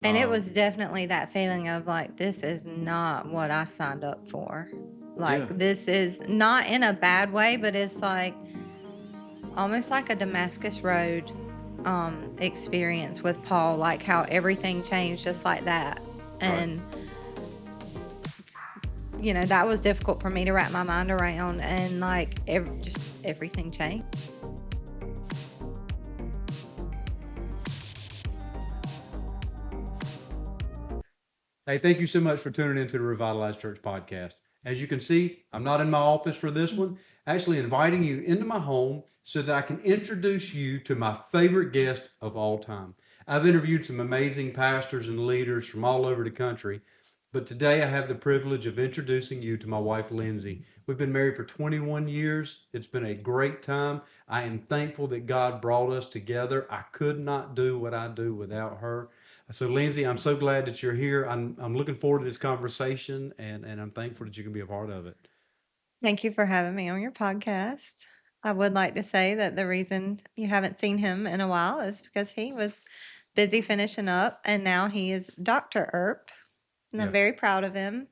And it was definitely that feeling of like, this is not what I signed up for. Like, Yeah. this is not in a bad way, but it's like almost like a Damascus Road experience with Paul, like how everything changed just like that. Right. And, that was difficult for me to wrap my mind around. And like, just everything changed. Hey, thank you so much for tuning into the Revitalized Church podcast. As you can see, I'm not in my office for this one, actually inviting you into my home so that I can introduce you to my favorite guest of all time. I've interviewed some amazing pastors and leaders from all over the country, but today I have the privilege of introducing you to my wife, Lindsay. We've been married for 21 years. It's been a great time. I am thankful that God brought us together. I could not do what I do without her. So, Lindsay, I'm so glad that you're here. I'm looking forward to this conversation, and I'm thankful that you can be a part of it. Thank you for having me on your podcast. I would like to say that the reason you haven't seen him in a while is because he was busy finishing up, and now he is Dr. Earp, and I'm Yeah. very proud of him.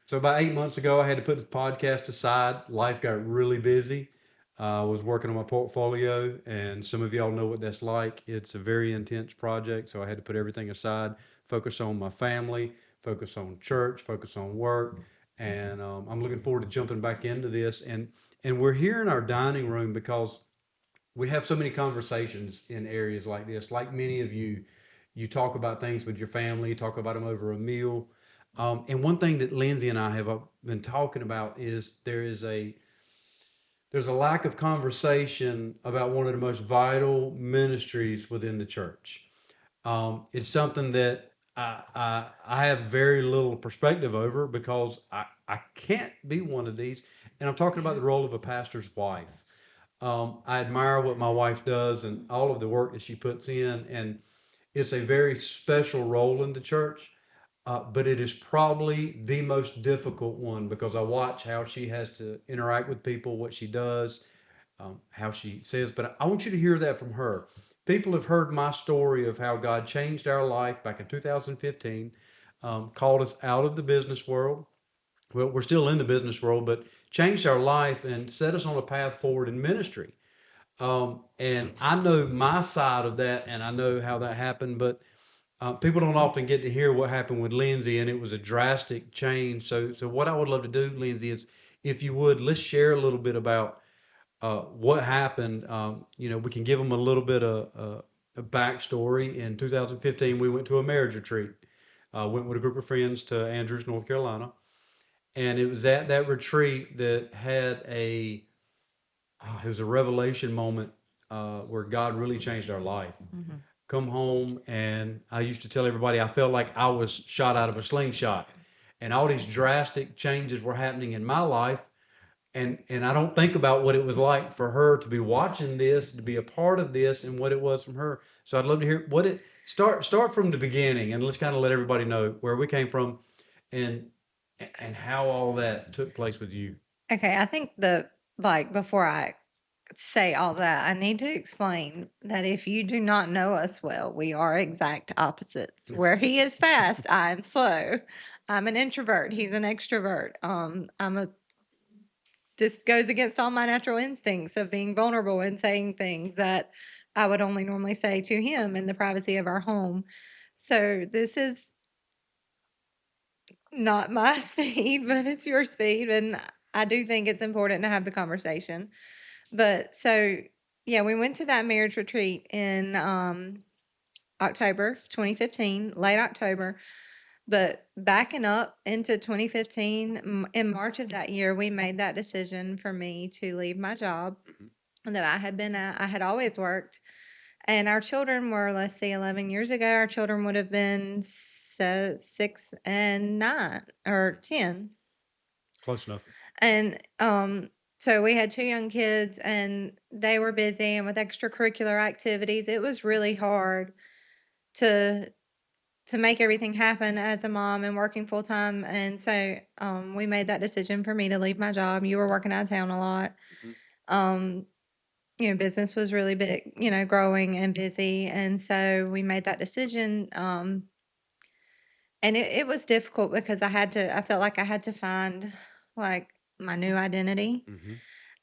So about 8 months ago, I had to put the podcast aside. Life got really busy. I was working on my portfolio, and some of y'all know what that's like. It's a very intense project, so I had to put everything aside, focus on my family, focus on church, focus on work, and I'm looking forward to jumping back into this. And we're here in our dining room because we have so many conversations in areas like this. Like many of you, you talk about things with your family, you talk about them over a meal. And one thing that Lindsay and I have been talking about is there's a lack of conversation about one of the most vital ministries within the church. It's something that I have very little perspective over because I can't be one of these. And I'm talking about the role of a pastor's wife. I admire what my wife does and all of the work that she puts in, and it's a very special role in the church. But it is probably the most difficult one because I watch how she has to interact with people, what she does, how she says. But I want you to hear that from her. People have heard my story of how God changed our life back in 2015, called us out of the business world. Well, we're still in the business world, but changed our life and set us on a path forward in ministry. And I know my side of that, and I know how that happened, but people don't often get to hear what happened with Lindsay, and it was a drastic change. So what I would love to do, Lindsay, is if you would, let's share a little bit about what happened. We can give them a little bit of a backstory. In 2015, we went to a marriage retreat. Went with a group of friends to Andrews, North Carolina, and it was at that retreat that had it was a revelation moment where God really changed our life. Mhm. Come home, and I used to tell everybody I felt like I was shot out of a slingshot, and all these drastic changes were happening in my life. And I don't think about what it was like for her to be watching this, to be a part of this, and what it was from her. So I'd love to hear what it start from the beginning, and let's kind of let everybody know where we came from, and and how all that took place with you. Okay, I think before I say all that, I need to explain that if you do not know us well, we are exact opposites. Where he is fast, I'm slow. I'm an introvert, he's an extrovert. This goes against all my natural instincts of being vulnerable and saying things that I would only normally say to him in the privacy of our home. So this is not my speed, but it's your speed. And I do think it's important to have the conversation. But so, yeah, we went to that marriage retreat in October 2015, late October. But backing up into 2015, in March of that year, we made that decision for me to leave my job that I had been at. I had always worked. And our children were, let's see, 11 years ago, our children would have been 6 and 9 or 10. Close enough. And so we had two young kids and they were busy and with extracurricular activities. It was really hard to make everything happen as a mom and working full time. And so we made that decision for me to leave my job. You were working out of town a lot. Um, business was really big, growing and busy. And so we made that decision. And it was difficult because I felt like I had to find like my new identity. Mm-hmm.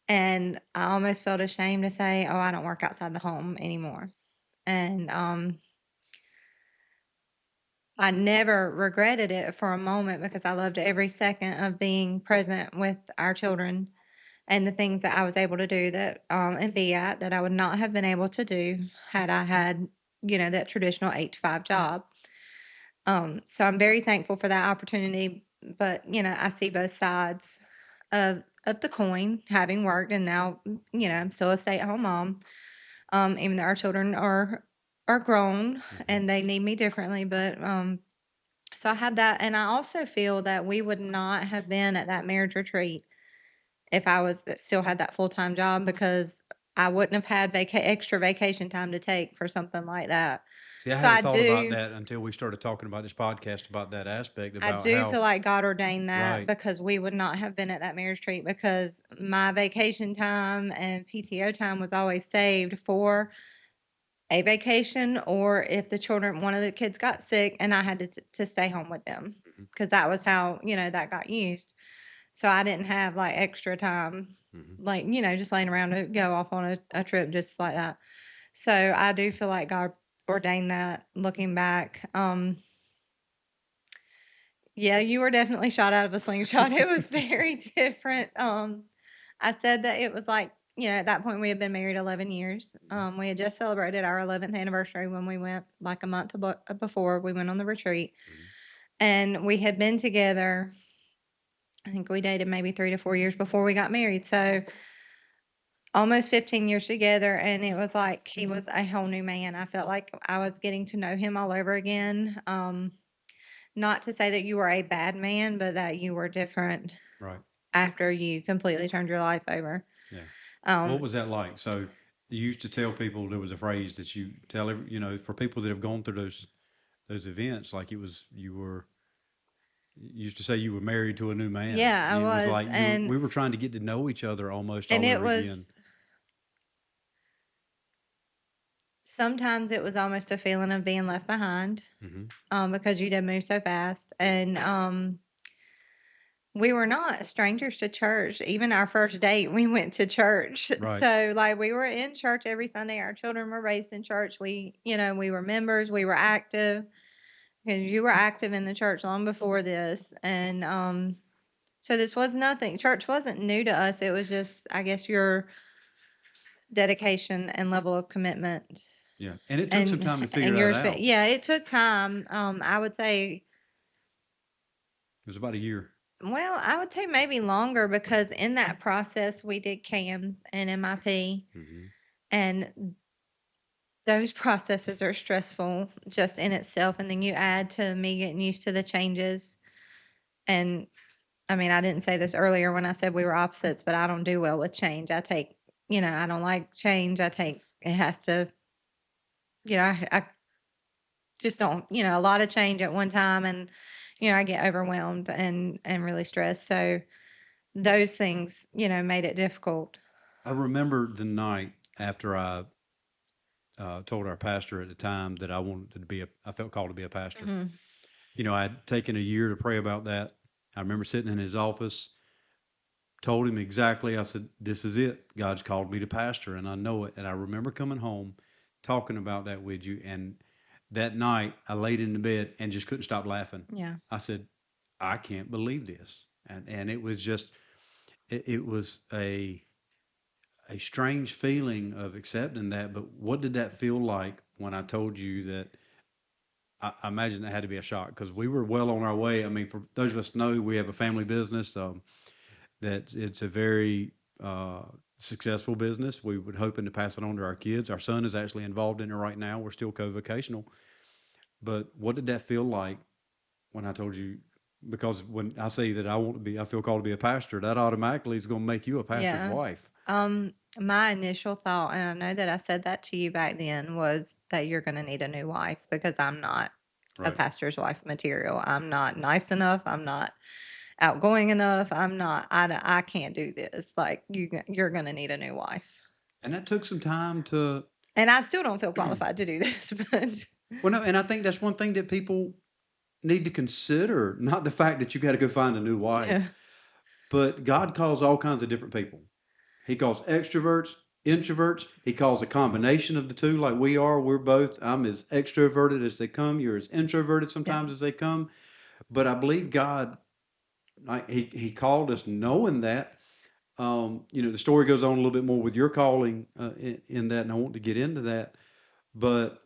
And I almost felt ashamed to say, oh, I don't work outside the home anymore. And I never regretted it for a moment because I loved every second of being present with our children and the things that I was able to do that and be at that I would not have been able to do had I had, that traditional 8 to 5 job. So I'm very thankful for that opportunity. But, I see both sides of the coin having worked, and now, I'm still a stay-at-home mom. Even though our children are grown Mm-hmm. and they need me differently, but so I had that, and I also feel that we would not have been at that marriage retreat if I was still had that full-time job, because I wouldn't have had extra vacation time to take for something like that. See, I So hadn't thought about that until we started talking about this podcast about that aspect I about do how feel like God ordained that, right, because we would not have been at that marriage retreat, because my vacation time and PTO time was always saved for a vacation, or if one of the kids got sick and I had to stay home with them, mm-hmm. because that was how, that got used. So I didn't have like extra time, Mm-hmm. like, just laying around to go off on a trip just like that. So I do feel like God ordained that looking back. Yeah, you were definitely shot out of a slingshot. It was very different. I said that it was like, at that point we had been married 11 years. We had just celebrated our 11th anniversary when we went, like a month before we went on the retreat. Mm-hmm. And we had been together, I think we dated maybe 3 to 4 years before we got married. So almost 15 years together. And it was like he was a whole new man. I felt like I was getting to know him all over again. Not to say that you were a bad man, but that you were different Right. after you completely turned your life over. Yeah. What Um, was that like? So you used to tell people, there was a phrase that you tell for people that have gone through those events, like you used to say you were married to a new man. yeah, I It was was, like we were trying to get to know each other almost and all it over again. was sometimes it was almost a feeling of being left behind, Mm-hmm. because you did move so fast, and we were not strangers to church. Even our first date, we went to church. Right. So, like, we were in church every Sunday. Our children were raised in church. We were members. We were active, because you were active in the church long before this. And so this was nothing. Church wasn't new to us. It was just, I guess, your dedication and level of commitment Yeah. And it took some and time to figure and that yours. out. Yeah, it took time. I would say, It was about a year. well, I would say maybe longer, because in that process we did CAMS and MIP, Mm-hmm. and those processes are stressful just in itself. And then you add to me getting used to the changes. And I mean, I didn't say this earlier when I said we were opposites, but I don't do well with change. I don't like change. It has to, I just don't, a lot of change at one time. And, I get overwhelmed and really stressed. So those things, made it difficult. I remember the night after I told our pastor at the time that I felt called to be a pastor. Hmm. I had taken a year to pray about that. I remember sitting in his office, told him exactly. I said, "This is it. God's called me to pastor, and I know it." And I remember coming home, talking about that with you. And that night, I laid in the bed and just couldn't stop laughing. Yeah. I said, "I can't believe this," and it was just, it was a strange feeling of accepting that. But what did that feel like when I told you that? I imagine it had to be a shock, because we were well on our way. I mean, for those of us who know, we have a family business. That it's a very successful business. We would hoping to pass it on to our kids. Our son is actually involved in it right now. We're still co-vocational. But what did that feel like when I told you? Because when I say that I feel called to be a pastor, that automatically is going to make you a pastor's Yeah. wife. My initial thought, and I know that I said that to you back then, was that you're going to need a new wife, because I'm not a Right. pastor's wife material. I'm not nice enough. I'm not outgoing enough. I can't do this. Like, you're going to need a new wife. And that took some time to. And I still don't feel qualified to do this, but Well, no, and I think that's one thing that people need to consider not the fact that you got to go find a new wife, Yeah. but God calls all kinds of different people. He calls extroverts, introverts. He calls a combination of the two, like we are. We're both. I'm as extroverted as they come. You're as introverted Yeah. sometimes as they come. But I believe God, like He called us knowing that. The story goes on a little bit more with your calling in that, and I want to get into that. But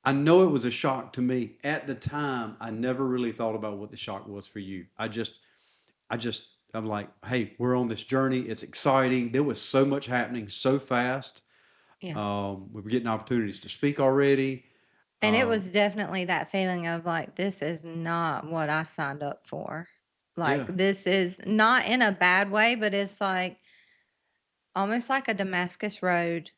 I know it was a shock to me at the time. I never really thought about what the shock was for you. I just, I'm like, hey, we're on this journey. It's exciting. There was so much happening so fast. Yeah. We were getting opportunities to speak already. And it Um, was definitely that feeling of like, this is not what I signed up for. Like, yeah, this is not in a bad way, but it's like almost like a Damascus Road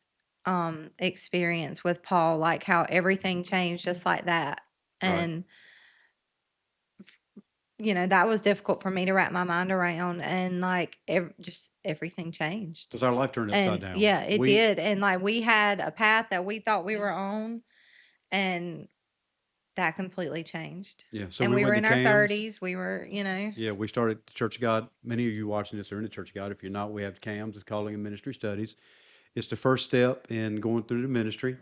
experience with Paul, like how everything changed just like that. right. And, that was difficult for me to wrap my mind around. And like, just everything changed. Because our life turned upside And down. yeah, it We, did. And like, we had a path that we thought we were on. And that completely changed. yeah. So And we we were went to in our CAMS. 30s. We were, Yeah, we started Church of God. Many of you watching this are in the Church of God. If you're not, we have CAMS, it's Calling and Ministry Studies. It's the first step in going through the ministry.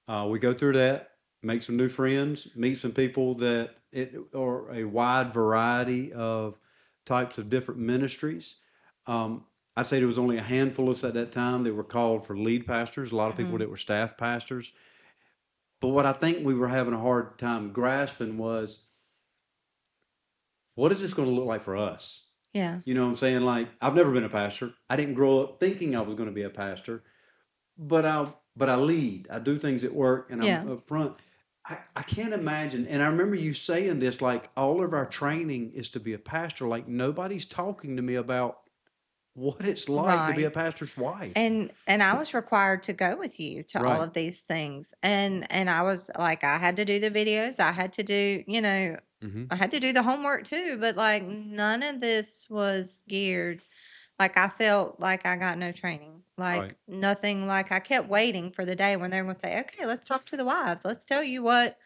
We go through that, make some new friends, meet some people that are a wide variety of types of different ministries. Um, I'd say there was only a handful of us at that time that were called for lead pastors. A lot of people mhm, that were staff pastors. But what I think we were having a hard time grasping was, what is this going to look like for us? yeah, You know what I'm saying? Like, I've never been a pastor. I didn't grow up thinking I was going to be a pastor, but I lead. I do things at work, and I'm yeah, up front. I can't imagine. And I remember you saying this, like all of our training is to be a pastor. Like nobody's talking to me about what it's like to be a right. pastor's wife. And I was required to go with you to all Right. of these things. And I was like, I had to do the videos. I had to do, Mm-hmm. I had to do the homework too, but like none of this was geared. Like I felt like I got no training, Right. like nothing. Like I kept waiting for the day when they're going to say, "Okay, let's talk to the wives. Let's tell you what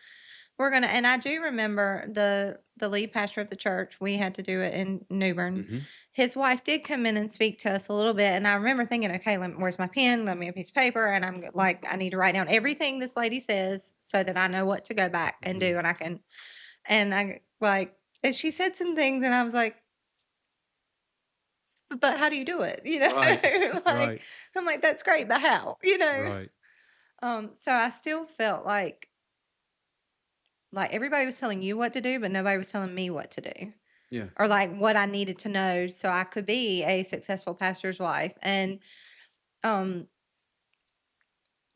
we're gonna." And I do remember the lead pastor of the church. We had to do it in Newbern. Mm-hmm. His wife did come in and speak to us a little bit, and I remember thinking, "Okay, where's my pen? Let me a piece of paper." And I'm like, I need to write down everything this lady says so that I know what to go back and Mm-hmm. do, and I can. And I like, and she said some things, and I was like, "But how do you do it?" Right. Like Right. I'm like, "That's great, but how?" Right. So I still felt like everybody was telling you what to do, but nobody was telling me what to do Yeah. or like what I needed to know so I could be a successful pastor's wife. And um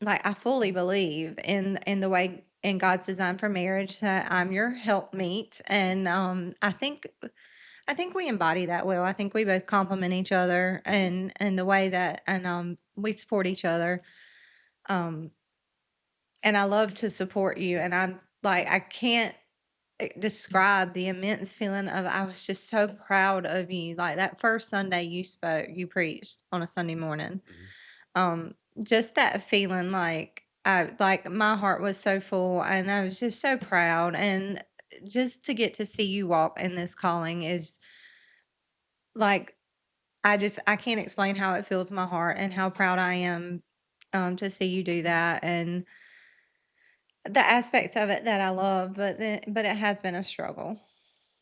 like I fully believe in the way in God's design for marriage that I'm your helpmeet. And I think we embody that well. I think we both complement each other and the way that and we support each other. Um and I love to support you, and I'm like I can't describe the immense feeling of I was just so proud of you. Like that first Sunday you preached on a Sunday morning. Mm-hmm. Um, just that feeling like my heart was so full and I was just so proud. And just to get to see you walk in this calling is like I can't explain how it fills my heart and how proud I am to see you do that and the aspects of it that I love, but it has been a struggle.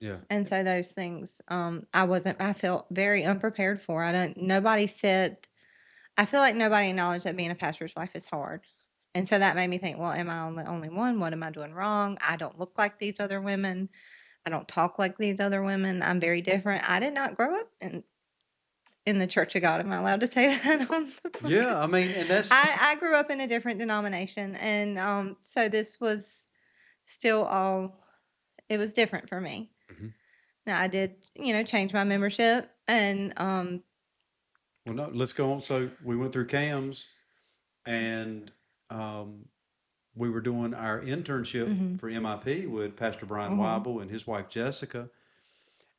Yeah. And so those things, I felt very unprepared for. Nobody said, I feel like nobody acknowledged that being a pastor's wife is hard. And so that made me think, well, am I the only one? What am I doing wrong? I don't look like these other women. I don't talk like these other women. I'm very different. I did not grow up in the Church of God. Am I allowed to say that on the Yeah. podcast? I mean, and that's I grew up in a different denomination. And so this was still all, it was different for me. Mhm. Now I did, change my membership and Well. No, let's go on. So we went through CAMS, and um, we were doing our internship mhm, for MIP with Pastor Brian mhm, Weibel and his wife Jessica.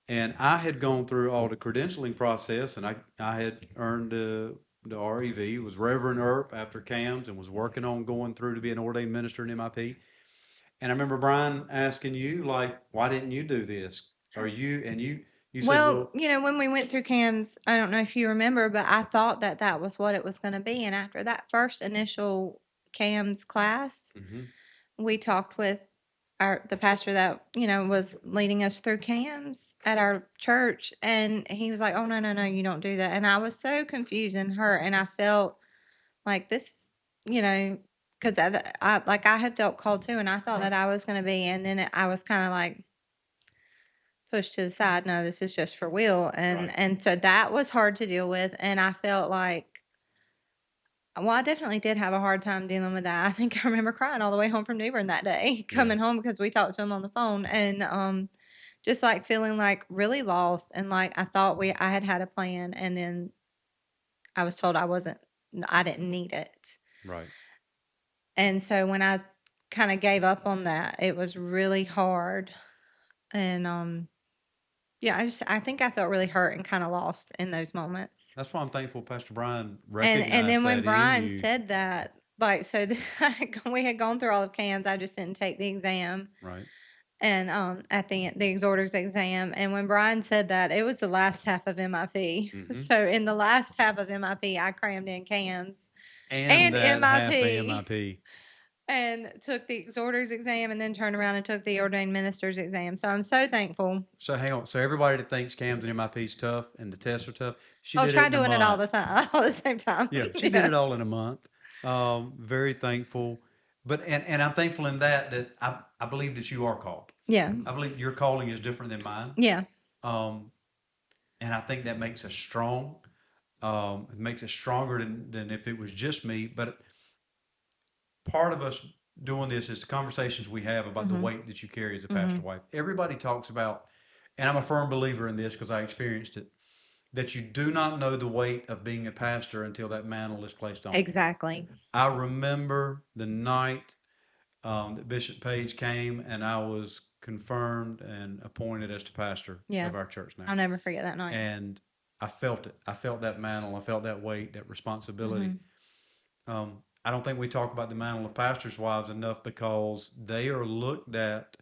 And I had gone through all the credentialing process, and I had earned the REV, was Reverend Earp after CAMS, and was working on going through to be an ordained minister in MIP. And I remember Brian asking you, like, why didn't you do this? Or you said, Well, well, when we went through cams, I don't know if you remember, but I thought that that was what it was going to be. And after that first initial cams class, hmm we talked with the pastor that was leading us through cams at our church, and he was like, "Oh, no, no, no, you don't do that." And I was so confused and hurt, and I felt like this is, because I had felt called too, and I thought that I was going to be, and then I was kind of like pushed to the side. No, this is just for Will, and right. so that was hard to deal with, and I felt like. Well, I definitely did have a hard time dealing with that. I think I remember crying all the way home from New Bern that day, Yeah. coming home because we talked to him on the phone, and just like feeling like really lost, and like I thought I had had a plan, and then I was told I didn't need it, Right. and so when I kind of gave up on that, it was really hard, and yeah, I think I felt really hurt and kind of lost in those moments. That's why I'm thankful Pastor Brian And recognized then when that in Brian you. said that, like, so we had gone through all of CAMS, I just didn't take the exam, Right. and at the exhorter's exam. And when Brian said that, it was the last half of MIP. hmm So in the last half of MIP, I crammed in CAMS And and that half MIP AMIP. and took the exhorter's exam, and then turned around and took the ordained minister's exam. So I'm so thankful. So hang on. So everybody that thinks CAMS and MIP is tough and the tests are tough, she I'll did it try in a doing it all month. the time, all the same time. Yeah, she did Yeah. it all in a month. Very thankful. But and I'm thankful in that I believe that you are called. Yeah. I believe your calling is different than mine. Yeah. Um, and I think that makes us strong. It makes us stronger than if it was just me. But part of us doing this is the conversations we have about the Mhm. weight that you carry as a pastor Mhm. wife. Everybody talks about, and I'm a firm believer in this because I experienced it, that you do not know the weight of being a pastor until that mantle is placed on you. Exactly. I remember the night that Bishop Page came and I was confirmed and appointed as the pastor Yeah. of our church now. I'll never forget that night. And I felt it. I felt that mantle. I felt that weight, that responsibility. Mhm. I don't think we talk about the mantle of pastors' wives enough because they are looked at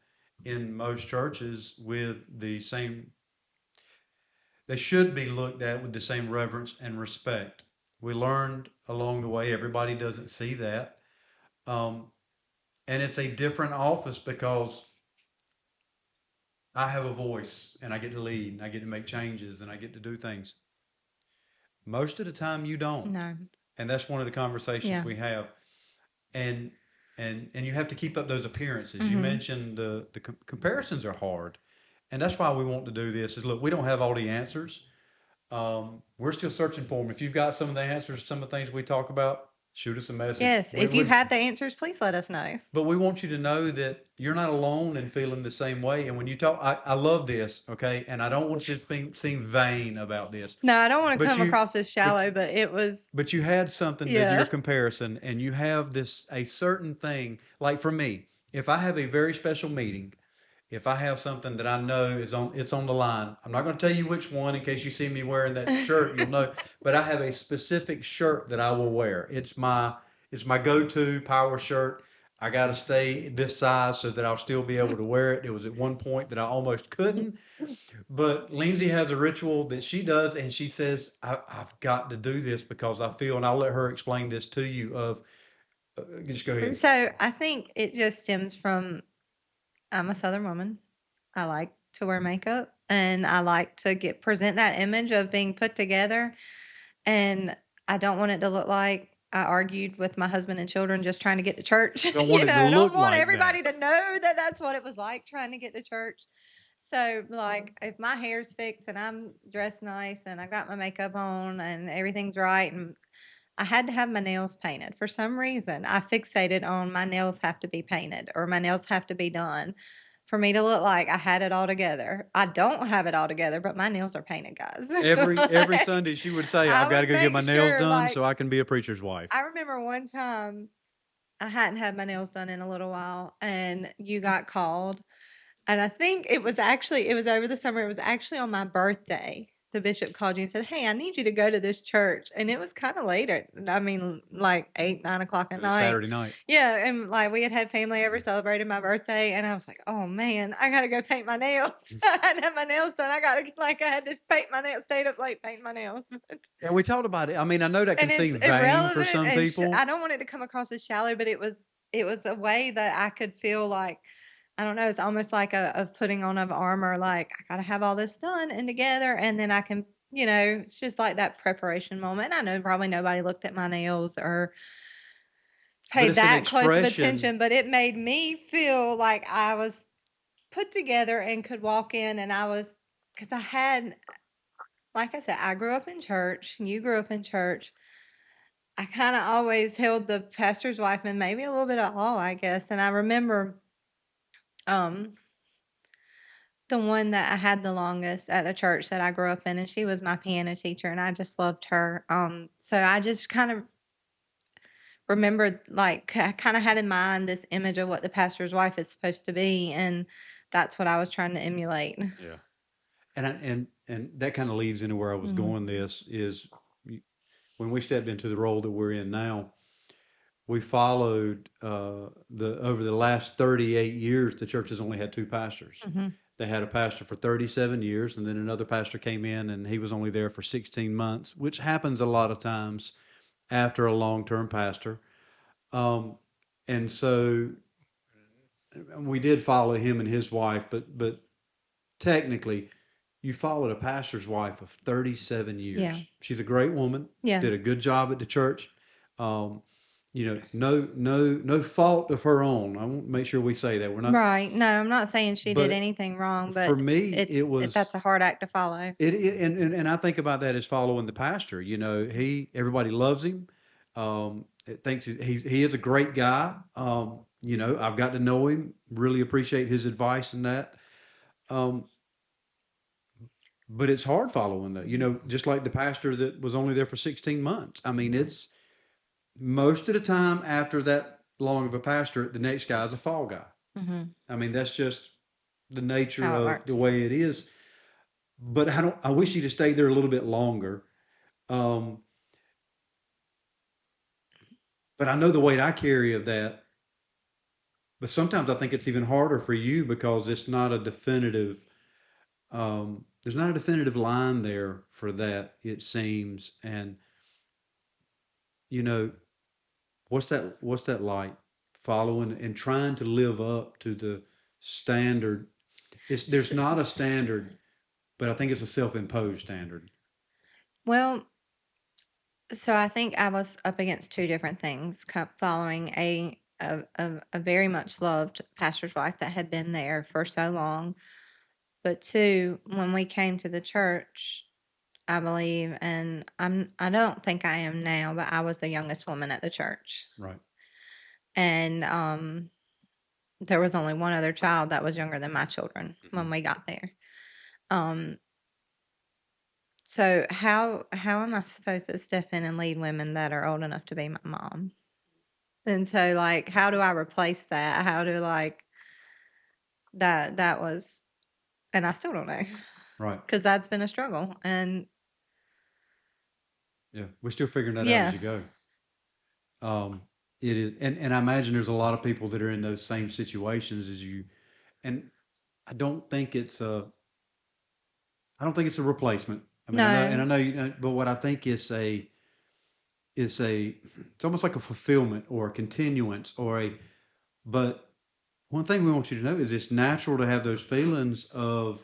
in most churches with the same, they should be looked at with the same reverence and respect. We learned along the way, everybody doesn't see that. Um, and it's a different office because I have a voice and I get to lead and I get to make changes and I get to do things. Most of the time, you don't. No. And that's one of the conversations Yeah. we have. And and you have to keep up those appearances. You Mhm. mentioned the comparisons are hard, and that's why we want to do this. Is look, we don't have all the answers. We're still searching for them. If you've got some of the answers, some of the things we talk about, shoot us a message. Yes, if you have the answers, please let us know. But we want you to know that you're not alone in feeling the same way. And when you talk, I love this, okay? And I don't want you to seem vain about this. No, I don't want to But come you, across as but shallow, but it was, but you had something that you're yeah. comparison, and you have this a certain thing. Like for me, if I have a very special meeting, if I have something that I know it's on the line, I'm not going to tell you which one in case you see me wearing that shirt, you'll know. But I have a specific shirt that I will wear. It's my go-to power shirt. I got to stay this size so that I'll still be able to wear it. It was at one point that I almost couldn't, but Lindsay has a ritual that she does, and she says, I've got to do this because I feel, and I'll let her explain this to you. Just go ahead. So I think it just stems from I'm a Southern woman. I like to wear makeup, and I like to present that image of being put together. And I don't want it to look like I argued with my husband and children just trying to get to church. Don't want it to I don't look want like everybody that. to know that that's what it was like trying to get to church. So, like, if my hair's fixed and I'm dressed nice and I got my makeup on and everything's right, and I had to have my nails painted. For some reason, I fixated on my nails have to be painted or my nails have to be done for me to look like I had it all together. I don't have it all together, but my nails are painted, guys. Every Like, Sunday she would say, I I've got to would go get my make nails sure, done like, so I can be a preacher's wife. I remember one time I hadn't had my nails done in a little while, and you got called. And I think it was over the summer. It was actually on my birthday the bishop called you and said, "Hey, I need you to go to this church." And it was kind of late like 8, 9 o'clock It at was a night. Saturday night. Yeah. And like we had had family over celebrating my birthday. And I was like, oh man, I got to go paint my nails. I hadn't had my nails done. I had to paint my nails, stayed up late painting my nails. Yeah, we talked about it. I mean, I know that can And it's seem vain for irrelevant. some And people. I don't want it to come across as shallow, but it was a way that I could feel like, I don't know, it's almost like a putting on of armor. Like I got to have all this done and together, and then I can, it's just like that preparation moment. I know probably nobody looked at my nails or But paid it's an that close of expression. attention, but it made me feel like I was put together and could walk in, and because I had, like I said, I grew up in church. You grew up in church. I kind of always held the pastor's wife and maybe a little bit of awe, I guess. And I remember um the one that I had the longest at the church that I grew up in, and she was my piano teacher, and I just loved her. So I just kind of remembered, like, I kind of had in mind this image of what the pastor's wife is supposed to be, and that's what I was trying to emulate. Yeah. And that kind of leads into where I was going. This is when we stepped into the role that we're in now. We followed the over the last 38 years. The church has only had two pastors. Mm-hmm. They had a pastor for 37 years, and then another pastor came in, and he was only there for 16 months, which happens a lot of times after a long-term pastor. And so we did follow him and his wife, but technically, you followed a pastor's wife of 37 years. Yeah. She's a great woman. Yeah. Did a good job at the church. No fault of her own. I want to make sure we say that we're not right. No, I'm not saying she did anything wrong, but for me, it was that's a hard act to follow. And I think about that as following the pastor. Everybody loves him. It thinks he is a great guy. I've got to know him. Really appreciate his advice and that. But it's hard following that. Just like the pastor that was only there for 16 months. I mean, it's most of the time after that long of a pastorate, the next guy is a fall guy. Mm-hmm. I mean, that's just the nature How it of works. the way it is. But I wish he'd have stayed there a little bit longer. But I know the weight I carry of that. But sometimes I think it's even harder for you because it's not a definitive. There's not a definitive line there for that, it seems. And what's that like? Following and trying to live up to the standard. There's not a standard, but I think it's a self-imposed standard. Well, so I think I was up against two different things, following a very much loved pastor's wife that had been there for so long. But two, when we came to the church, I believe, and I don't think I am now, but I was the youngest woman at the church. Right. And there was only one other child that was younger than my children when we got there. So how am I supposed to step in and lead women that are old enough to be my mom? And so, like, how do I replace that? How do, like, that was, and I still don't know. Right. Because that's been a struggle. And yeah, we're still figuring that out as you go. It is, and I imagine there's a lot of people that are in those same situations as you, and I don't think it's a replacement. I mean, No. I know, but what I think is it's almost like a fulfillment or a continuance but one thing we want you to know is it's natural to have those feelings of,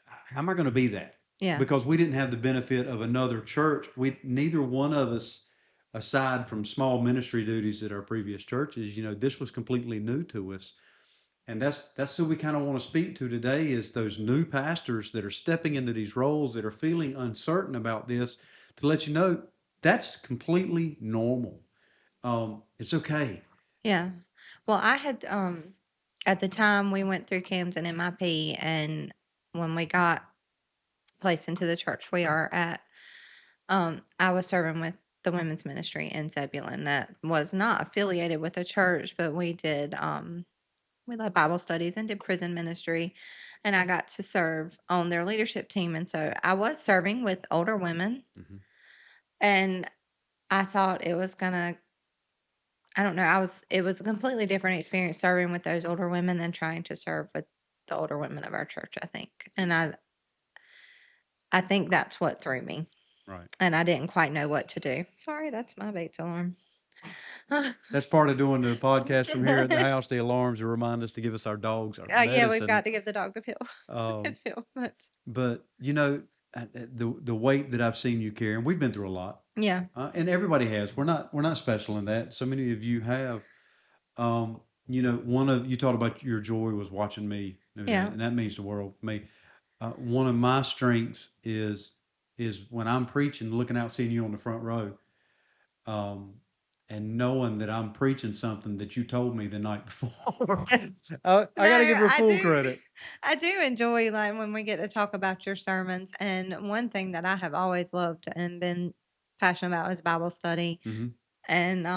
how am I going to be that? Yeah. Because we didn't have the benefit of another church. Neither one of us, aside from small ministry duties at our previous churches, this was completely new to us. And that's who we kind of want to speak to today, is those new pastors that are stepping into these roles, that are feeling uncertain about this, to let you know that's completely normal. It's okay. Yeah. Well, I had at the time we went through CAMS and MIP, and when we got placed into the church we are at, I was serving with the women's ministry in Zebulon that was not affiliated with a church, but we did we led Bible studies and did prison ministry, and I got to serve on their leadership team. And so I was serving with older women, Mhm. and I thought it was gonna. I don't know. It was a completely different experience serving with those older women than trying to serve with the older women of our church, I think. And I think that's what threw me. Right. And I didn't quite know what to do. Sorry, that's my Bates alarm. That's part of doing the podcast from here at the house. The alarms to remind us to give us our dogs our Yeah, we've medicine. got to give the dog the pill. Um, His pill. but you know, the weight that I've seen you carry, and we've been through a lot, Yeah. and everybody has. We're not special in that. So many of you have. Um, one of you talked about your joy was watching me, Yeah. and that means the world to me. One of my strengths is when I'm preaching, looking out, seeing you on the front row, um, and knowing that I'm preaching something that you told me the night before. I got to give No, her full credit. I do enjoy like when we get to talk about your sermons. And one thing that I have always loved and been passionate about is Bible study. Hmm. And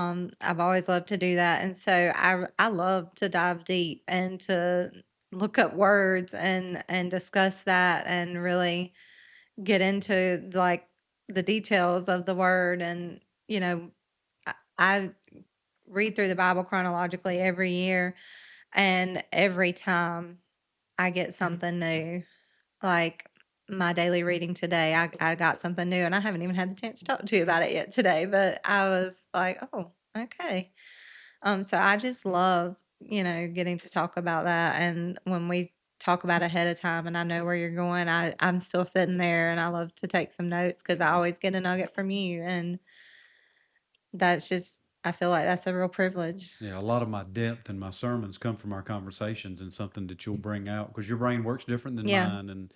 I've always loved to do that. And so I love to dive deep and to look up words and discuss that and really get into like the details of the word. And I read through the Bible chronologically every year, and every time I get something new. Like my daily reading today, I got something new, and I haven't even had the chance to talk to you about it yet today, but I was like, "Oh, okay." So I just love, getting to talk about that, and when we talk about ahead of time and I know where you're going, I'm still sitting there and I love to take some notes because I always get a nugget from you, and that's just I feel like that's a real privilege. Yeah, a lot of my depth and my sermons come from our conversations and something that you'll bring out because your brain works different than Yeah, mine,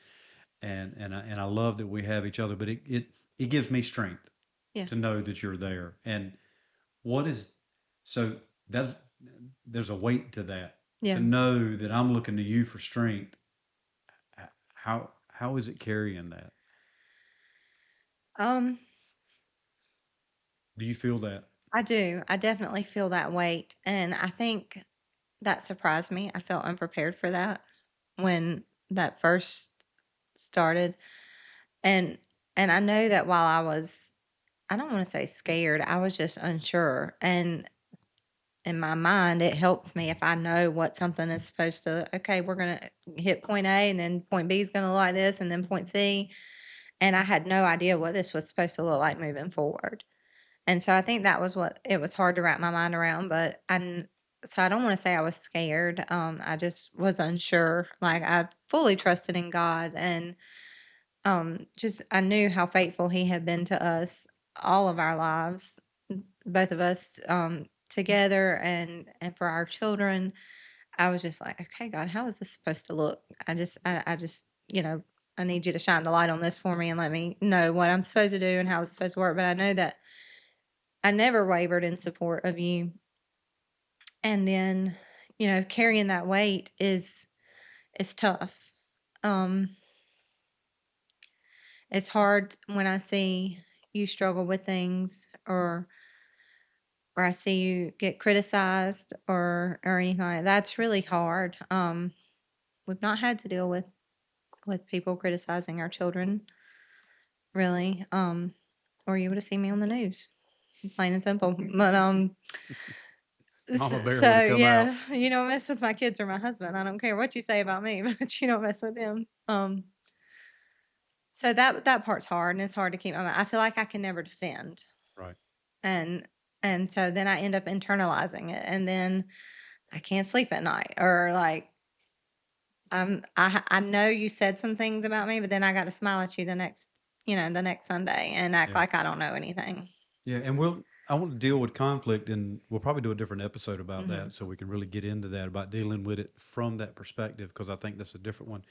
and I love that we have each other. But it gives me strength yeah, to know that you're there. And what is so that's there's a weight to that yeah. to know that I'm looking to you for strength. How is it carrying that? Um, Do you feel that? I do. I definitely feel that weight, and I think that surprised me. I felt unprepared for that when that first started. And I know that while I don't want to say scared, I was just unsure. And in my mind, it helps me if I know what something is supposed to, okay, we're going to hit point A and then point B is going to look like this and then point C. And I had no idea what this was supposed to look like moving forward. And so I think that was what it was hard to wrap my mind around, but so I don't want to say I was scared. I just was unsure. Like I fully trusted in God, and just I knew how faithful he had been to us all of our lives, both of us together and for our children. I was just like, okay, God, how is this supposed to look? I just, I need you to shine the light on this for me and let me know what I'm supposed to do and how it's supposed to work. But I know that I never wavered in support of you. And then, carrying that weight is tough. Um, it's hard when I see you struggle with things or I see you get criticized or anything like that. That's really hard. We've not had to deal with people criticizing our children, really. Or you would have seen me on the news, plain and simple. But Mama Bear would So have come out. yeah, you don't mess with my kids or my husband. I don't care what you say about me, but you don't mess with them. So that part's hard, and it's hard to keep my mind. I feel like I can never defend, Right. and so then I end up internalizing it, and then I can't sleep at night, or like I know you said some things about me, but then I got to smile at you the next Sunday and act Yeah. like I don't know anything. Yeah, and I want to deal with conflict, and we'll probably do a different episode about Hmm. that so we can really get into that about dealing with it from that perspective because I think that's a different one.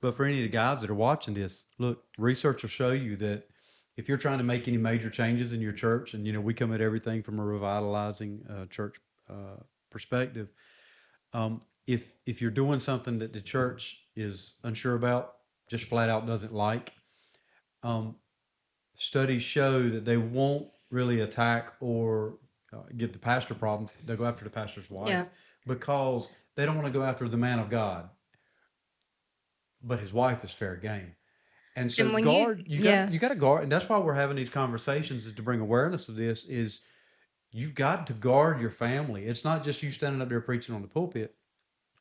But for any of the guys that are watching this, look, research will show you that if you're trying to make any major changes in your church, and we come at everything from a revitalizing church perspective, if you're doing something that the church is unsure about, just flat out doesn't like, um, studies show that they won't really attack or give the pastor problems. They'll go after the pastor's Yeah. wife because they don't want to go after the man of God, but his wife is fair game. And so And when you, guard, yeah, you got to guard, and that's why we're having these conversations, is to bring awareness of this. Is you've got to guard your family. It's not just you standing up there preaching on the pulpit.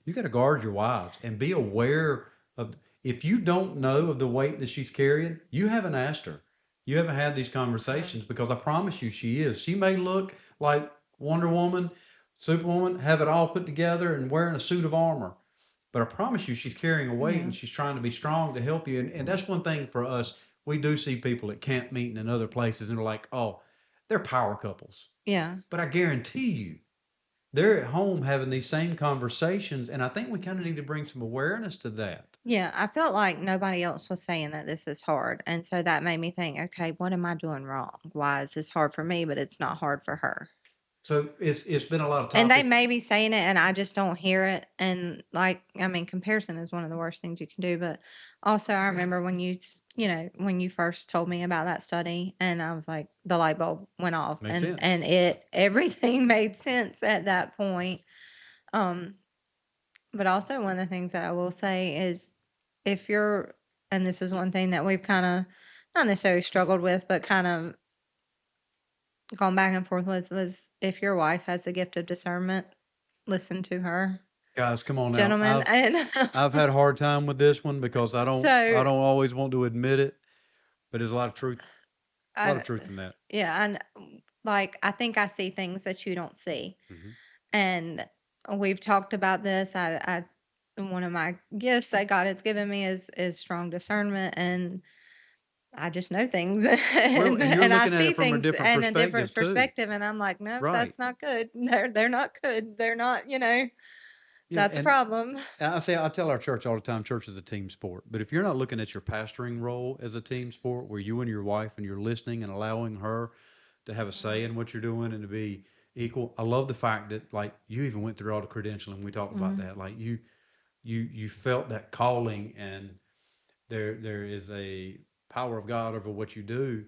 You got to guard your wives and be aware of. If you don't know of the weight that she's carrying, you haven't asked her. You haven't had these conversations, because I promise you, she is. She may look like Wonder Woman, Superwoman, have it all put together and wearing a suit of armor. But I promise you, she's carrying a weight, yeah, and she's trying to be strong to help you. And that's one thing for us. We do see people at camp meeting and other places, and they're like, oh, they're power couples. yeah. But I guarantee you, they're at home having these same conversations. And I think we kind of need to bring some awareness to that. Yeah, I felt like nobody else was saying that this is hard. And so that made me think, okay, what am I doing wrong? Why is this hard for me, but it's not hard for her? So it's been a lot of And they topic. may be saying it and I just don't hear it. And like, I mean, comparison is one of the worst things you can do. But also, I remember when when you first told me about that study, and I was like, the light bulb went off, Makes and sense. everything made sense at that point. Um, but also one of the things that I will say is, if you're, and this is one thing that we've kind of not necessarily struggled with, but kind of gone back and forth with, was if your wife has the gift of discernment, listen to her, Guys, come on now. gentlemen. And I've had a hard time with this one, because I so don't always want to admit it, but there's a lot of I, truth in that. yeah, and like, I think I see things that you don't see. Hmm. And we've talked about this. One of my gifts that God has given me is strong discernment, and I just know things, Well, and you're and I looking at see it from a things different in a different perspective too. perspective, and I'm like, no, Right. that's not good. They're not good. They're not. Yeah, That's a problem. and I tell our church all the time, church is a team sport. But if you're not looking at your pastoring role as a team sport, where you and your wife and you're listening and allowing her to have a say in what you're doing and to be equal, I love the fact that, like, you even went through all the credentialing. We talked about Mhm. that. Like, you felt that calling, and there is a power of God over what you do.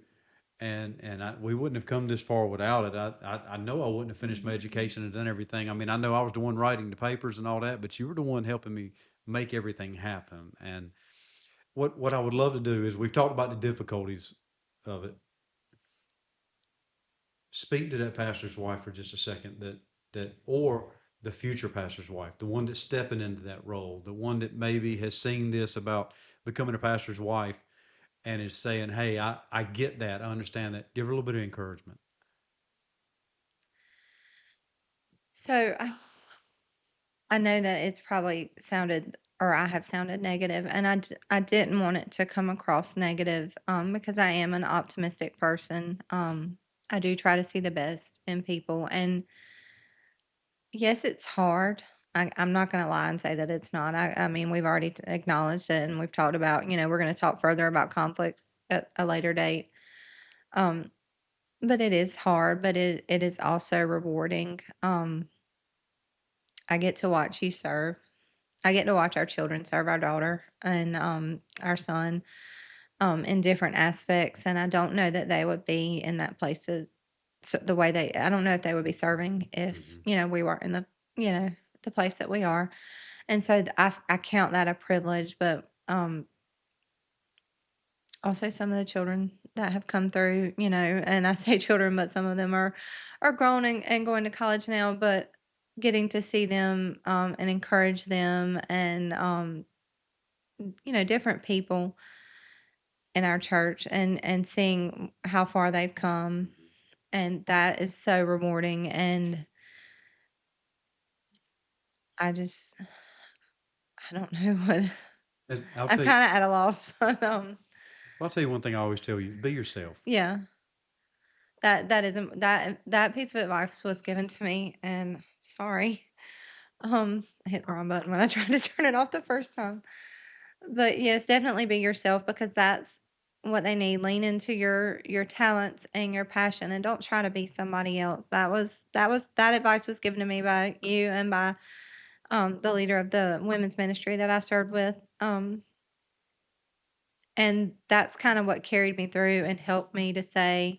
And we wouldn't have come this far without it. I know I wouldn't have finished my education and done everything. I mean, I know I was the one writing the papers and all that, but you were the one helping me make everything happen. And what I would love to do is, we've talked about the difficulties of it. Speak to that pastor's wife for just a second, or the future pastor's wife, the one that's stepping into that role, the one that maybe has seen this about becoming a pastor's wife and is saying, hey, I get that. I understand that. Give her a little bit of encouragement. So I know that it's probably sounded, or I have sounded negative, and I didn't want it to come across negative, because I am an optimistic person. I do try to see the best in people, and yes, it's hard. I'm not going to lie and say that it's not. I mean, we've already acknowledged it, and we've talked about, we're going to talk further about conflicts at a later date. Um, but it is hard, but it is also rewarding. I get to watch you serve. I get to watch our children serve our daughter and our son in different aspects. And I don't know that they would be in that place the way I don't know if they would be serving if, Mm-hmm. We weren't in the place that we are. And so I count that a privilege, but also some of the children that have come through, and I say children, but some of them are grown and going to college now, but getting to see them and encourage them, and different people in our church, and seeing how far they've come, and that is so rewarding. And I just, I don't know what. I'll I'm tell you. kind of at a loss, but I'll tell you one thing I always tell you: be yourself. yeah, that isn't that piece of advice was given to me, and sorry, I hit the wrong button when I tried to turn it off the first time. But yes, definitely be yourself, because that's what they need. Lean into your talents and your passion, and don't try to be somebody else. That advice was given to me by you and by the leader of the women's ministry that I served with. And that's kind of what carried me through and helped me to say,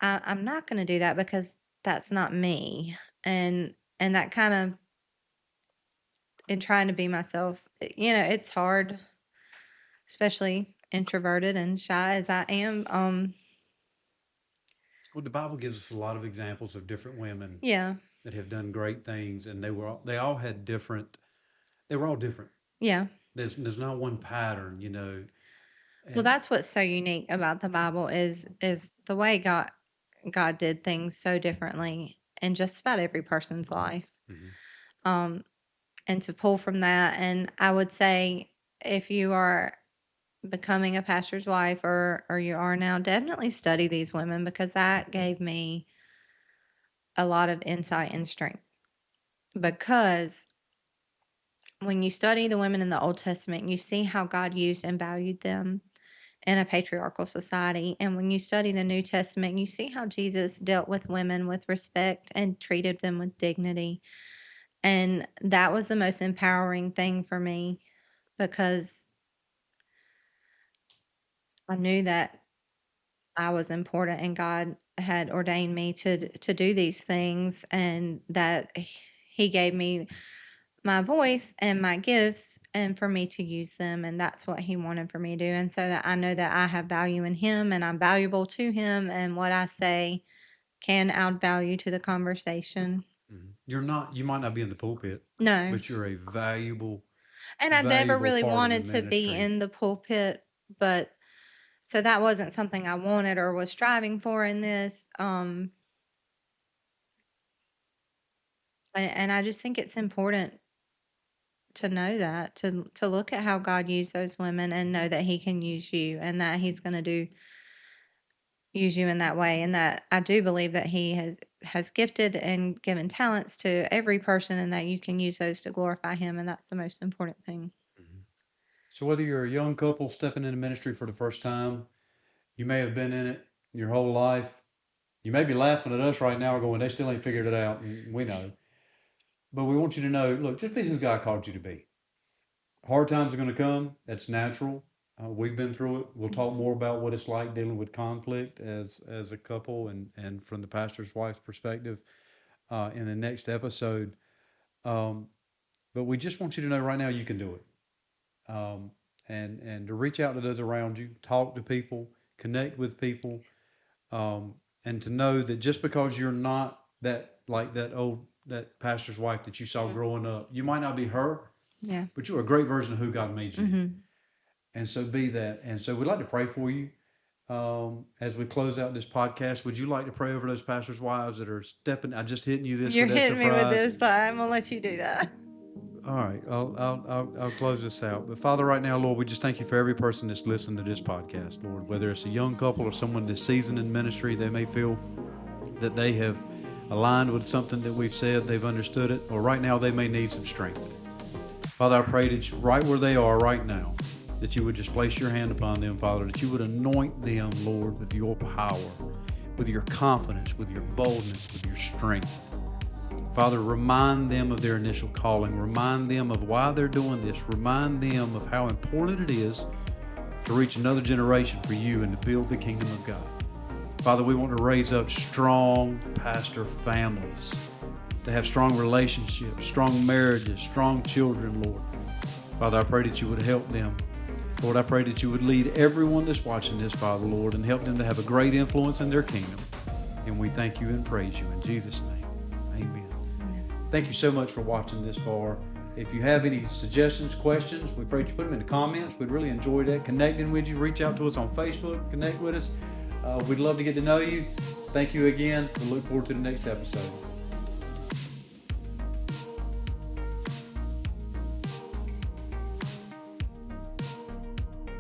I'm not going to do that, because that's not me. And that kind of in trying to be myself. It's hard, especially introverted and shy as I am. Well, the Bible gives us a lot of examples of different women Yeah, that have done great things, and they all had different. They were all different. yeah. There's not one pattern, Well, and that's what's so unique about the Bible is the way God did things so differently in just about every person's life. Mhm. Um, and to pull from that, and I would say if you are becoming a pastor's wife or you are now, definitely study these women because that gave me a lot of insight and strength. Because when you study the women in the Old Testament, you see how God used and valued them in a patriarchal society. And when you study the New Testament, you see how Jesus dealt with women with respect and treated them with dignity. And that was the most empowering thing for me because I knew that I was important and God had ordained me to do these things and that he gave me my voice and my gifts and for me to use them, and that's what he wanted for me to do. And so that I know that I have value in him and I'm valuable to him, and what I say can add value to the conversation. You're not. You might not be in the pulpit, No. but you're a valuable, And I never valuable really part of the wanted to be ministry. in the pulpit, but so that wasn't something I wanted or was striving for in this. And I just think it's important to know that, to look at how God used those women and know that he can use you and that he's going to use you in that way, and that I do believe that he has gifted and given talents to every person and that you can use those to glorify him, and that's the most important thing. Mhm. So whether you're a young couple stepping into ministry for the first time, you may have been in it your whole life. You may be laughing at us right now, going, "They still ain't figured it out," and we know. But we want you to know, look, just be who God called you to be. Hard times are going to come. That's natural. We've been through it. We'll talk more about what it's like dealing with conflict as a couple and from the pastor's wife's perspective in the next episode. Um, but we just want you to know right now you can do it. And to reach out to those around you, talk to people, connect with people, and to know that just because you're not that pastor's wife that you saw growing up, you might not be her, Yeah. but you're a great version of who God made you. Mm-hmm. And so be that. And so we'd like to pray for you as we close out this podcast. Would you like to pray over those pastors' wives that are stepping? I just hitting you this You're with that hitting me with surprise. this, so I'm gonna let you do that. All right, I'll close this out. But Father, right now, Lord, we just thank you for every person that's listened to this podcast, Lord. Whether it's a young couple or someone that's seasoned in ministry, they may feel that they have aligned with something that we've said, they've understood it, or right now they may need some strength. Father, I pray that right where they are right now, that you would just place your hand upon them, Father, that you would anoint them, Lord, with your power, with your confidence, with your boldness, with your strength. Father, remind them of their initial calling. Remind them of why they're doing this. Remind them of how important it is to reach another generation for you and to build the kingdom of God. Father, we want to raise up strong pastor families, to have strong relationships, strong marriages, strong children, Lord. Father, I pray that you would help them. Lord, I pray that you would lead everyone that's watching this, Father, Lord, and help them to have a great influence in their kingdom. And we thank you and praise you in Jesus' name. Amen. Thank you so much for watching this far. If you have any suggestions, questions, we pray that you put them in the comments. We'd really enjoy that, connecting with you. Reach out to us on Facebook, connect with us. We'd love to get to know you. Thank you again. We look forward to the next episode.